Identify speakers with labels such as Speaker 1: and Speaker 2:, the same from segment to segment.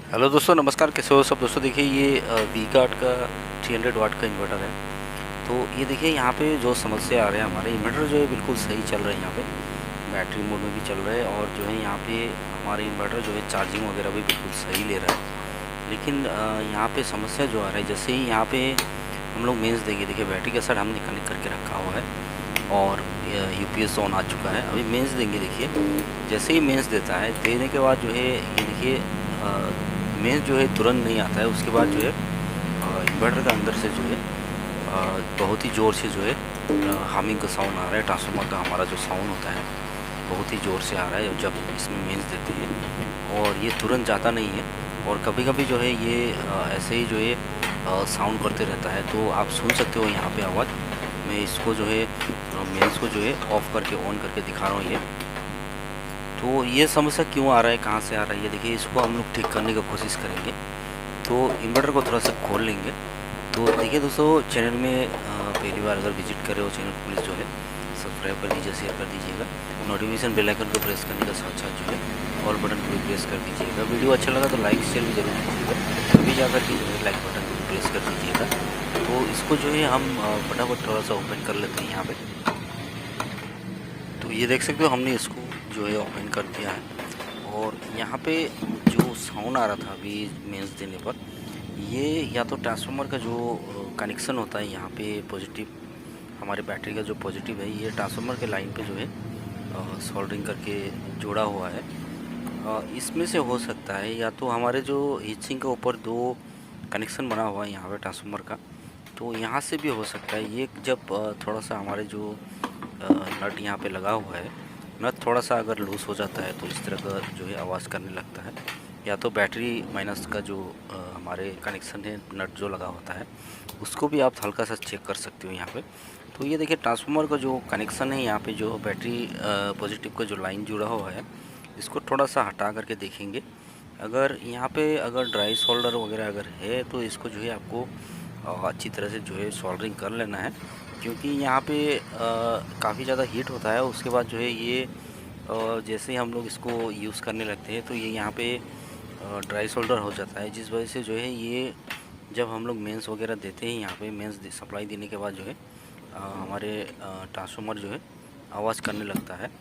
Speaker 1: Hello दोस्तों, नमस्कार। कैसे हो सब दोस्तों? देखिए ये वी गार्ड का 300 वाट का इन्वर्टर है। तो ये देखिए यहाँ पे जो समस्या आ रहा है, हमारे इन्वर्टर जो है बिल्कुल सही चल रहा है। यहाँ पे बैटरी मोड में भी चल रहा है और जो है यहाँ पे हमारे इन्वर्टर जो है चार्जिंग वगैरह भी बिल्कुल सही ले रहा है। लेकिन यहाँ पे समस्या जो आ रहा है, जैसे ही यहाँ पे हम लोग मेंस देंगे, देखिए बैटरी का साइड हमने कनेक्ट करके रखा हुआ है और यूपीएस ऑन आ चुका है। अभी मेंस देंगे, देखिए जैसे ही मेंस देता है, देने के बाद जो है ये देखिए मेंस जो है तुरंत नहीं आता है। उसके बाद जो है इन्वर्टर का अंदर से जो है बहुत ही ज़ोर से जो है हामिंग का साउंड आ रहा है। ट्रांसफार्मर का हमारा जो साउंड होता है बहुत ही ज़ोर से आ रहा है जब इसमें मेंस देते हैं, और ये तुरंत जाता नहीं है। और कभी कभी जो है ये ऐसे ही जो है साउंड करते रहता है। तो आप सुन सकते हो यहाँ पे आवाज़। मैं इसको जो है मेंस को जो है ऑफ़ करके ऑन करके दिखा रहा हूँ ये। तो ये समस्या क्यों आ रहा है, कहाँ से आ रहा है, ये देखिए इसको हम लोग ठीक करने की कोशिश करेंगे। तो इन्वर्टर को थोड़ा सा खोल लेंगे। तो देखिए दोस्तों, चैनल में पहली बार अगर विजिट कर रहे हो, चैनल को प्लीज़ जो है सब्सक्राइब कर दीजिए, शेयर कर दीजिएगा। नोटिफिकेशन बेल आइकन को प्रेस करने का साथ साथ जो है ऑल बटन को भी प्रेस कर दीजिएगा। वीडियो अच्छा लगा तो लाइक शेयर भी जरूर कीजिएगा। अभी जाकर के जो है लाइक बटन को भी प्रेस कर दीजिएगा। तो इसको जो है हम फटाफट थोड़ा सा ओपन कर लेते हैं यहाँ पे। तो ये देख सकते हो हमने इसको जो है ओपन कर दिया है। और यहाँ पे जो साउंड आ रहा था अभी मेंस देने पर, ये या तो ट्रांसफार्मर का जो कनेक्शन होता है यहाँ पे पॉजिटिव, हमारे बैटरी का जो पॉजिटिव है, ये ट्रांसफार्मर के लाइन पे जो है सोल्डरिंग करके जोड़ा हुआ है। इसमें से हो सकता है, या तो हमारे जो हीट सिंक के ऊपर दो कनेक्शन बना हुआ है यहाँ पे ट्रांसफार्मर का, तो यहाँ से भी हो सकता है। ये जब थोड़ा सा हमारे जो नट यहाँ पे लगा हुआ है, नट थोड़ा सा अगर लूज़ हो जाता है तो इस तरह का जो है आवाज़ करने लगता है। या तो बैटरी माइनस का जो हमारे कनेक्शन है, नट जो लगा होता है, उसको भी आप हल्का सा चेक कर सकते हो यहाँ पे। तो ये देखिए ट्रांसफार्मर का जो कनेक्शन है यहाँ पे, जो बैटरी पॉजिटिव का जो लाइन जुड़ा हुआ है, इसको थोड़ा सा हटा करके देखेंगे। अगर यहाँ पे अगर ड्राई सोल्डर वगैरह अगर है तो इसको जो है आपको अच्छी तरह से जो है सोल्डरिंग कर लेना है। क्योंकि यहाँ पे काफ़ी ज़्यादा हीट होता है। उसके बाद जो है ये जैसे ही हम लोग इसको यूज़ करने लगते हैं तो ये यहाँ पे ड्राई सोल्डर हो जाता है, जिस वजह से जो है ये जब हम लोग मेंस वगैरह देते हैं, यहाँ पे मेंस सप्लाई देने के बाद जो है हमारे ट्रांसफार्मर जो है आवाज़ करने लगता है।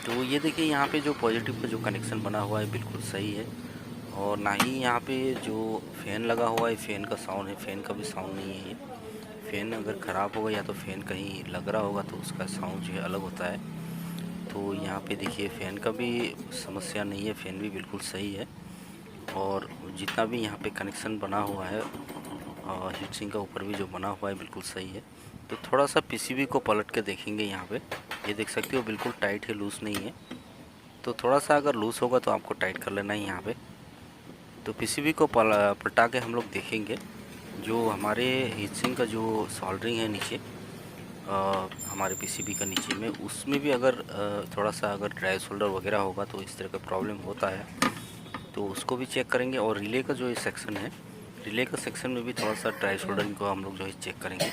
Speaker 1: तो ये देखिए यहाँ पे जो पॉजिटिव का जो कनेक्शन बना हुआ है बिल्कुल सही है। और ना ही यहाँ पे जो फ़ैन लगा हुआ है, फ़ैन का साउंड है, फ़ैन का भी साउंड नहीं है ये। फ़ैन अगर ख़राब होगा या तो फ़ैन कहीं लग रहा होगा तो उसका साउंड जो है अलग होता है। तो यहाँ पे देखिए फ़ैन का भी समस्या नहीं है, फ़ैन भी बिल्कुल सही है। और जितना भी यहाँ पे कनेक्शन बना हुआ है हीट सिंक का ऊपर भी जो बना हुआ है बिल्कुल सही है। तो थोड़ा सा पीसीबी को पलट के देखेंगे यहाँ पे। ये देख सकते हो बिल्कुल टाइट है, लूज़ नहीं है। तो थोड़ा सा अगर लूज़ होगा तो आपको टाइट कर लेना है यहाँ पे। तो पीसीबी को पलटा के हम लोग देखेंगे, जो हमारे हीट सिंक का जो सोल्डरिंग है नीचे हमारे पीसीबी का नीचे में, उसमें भी अगर थोड़ा सा अगर ड्राई सोल्डर वगैरह होगा तो इस तरह का प्रॉब्लम होता है। तो उसको भी चेक करेंगे। और रिले का जो ये सेक्शन है, रिले का सेक्शन में भी थोड़ा सा ड्राई सोल्डरिंग को हम लोग जो है चेक करेंगे।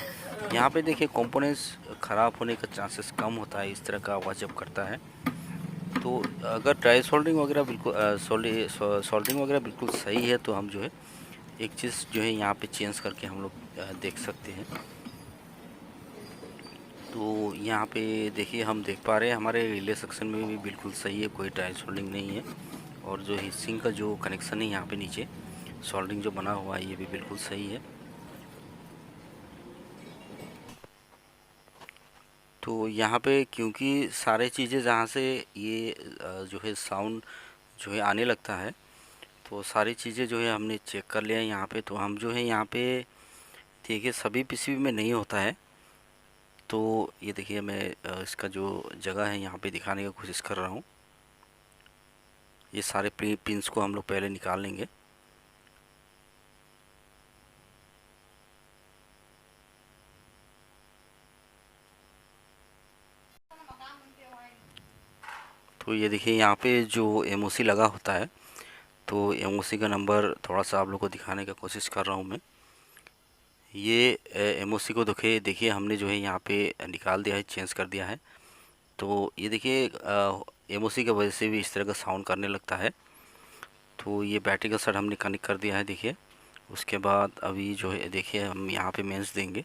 Speaker 1: यहाँ पे देखिए कंपोनेंट्स ख़राब होने का चांसेस कम होता है इस तरह का आवाज़ जब करता है। तो अगर ड्राई सोल्डरिंग वगैरह बिल्कुल सोल्डरिंग वगैरह बिल्कुल सही है तो हम जो है एक चीज़ जो है यहाँ पे चेंज करके हम लोग देख सकते हैं। तो यहाँ पे देखिए हम देख पा रहे हैं हमारे रिले सेक्शन में भी बिल्कुल सही है, कोई ड्राई सोल्डरिंग नहीं है। और जो हीट सिंक का जो कनेक्शन है यहाँ पे नीचे सोल्डरिंग जो बना हुआ है, ये भी बिल्कुल सही है। तो यहाँ पे क्योंकि सारे चीज़ें जहाँ से ये जो है साउंड जो है आने लगता है, तो सारी चीज़ें जो है हमने चेक कर लिया है यहाँ पे। तो हम जो है यहाँ पे देखिए सभी पीसीबी में नहीं होता है। तो ये देखिए मैं इसका जो जगह है यहाँ पे दिखाने की कोशिश कर रहा हूँ। ये सारे पिंस को हम लोग पहले निकाल लेंगे। तो ये देखिए यहाँ पे जो एमओसी लगा होता है, तो एमओसी का नंबर थोड़ा सा आप लोग को दिखाने का कोशिश कर रहा हूँ मैं। ये एमओसी को देखिए देखिए हमने जो है यहाँ पे निकाल दिया है, चेंज कर दिया है। तो ये देखिए एमओसी की वजह से भी इस तरह का साउंड करने लगता है। तो ये बैटरी का सेट हमने कनेक्ट कर दिया है देखिए। उसके बाद अभी जो है देखिए हम यहाँ पे मेंस देंगे।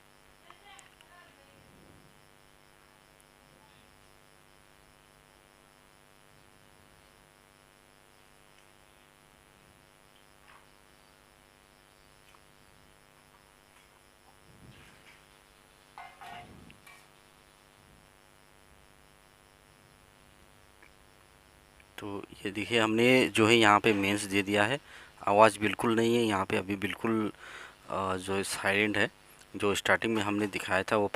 Speaker 1: तो ये देखिए हमने जो है यहाँ पे मेंस दे दिया है। आवाज़ बिल्कुल नहीं है यहाँ पे अभी, बिल्कुल जो है साइलेंट है। जो स्टार्टिंग में हमने दिखाया था वो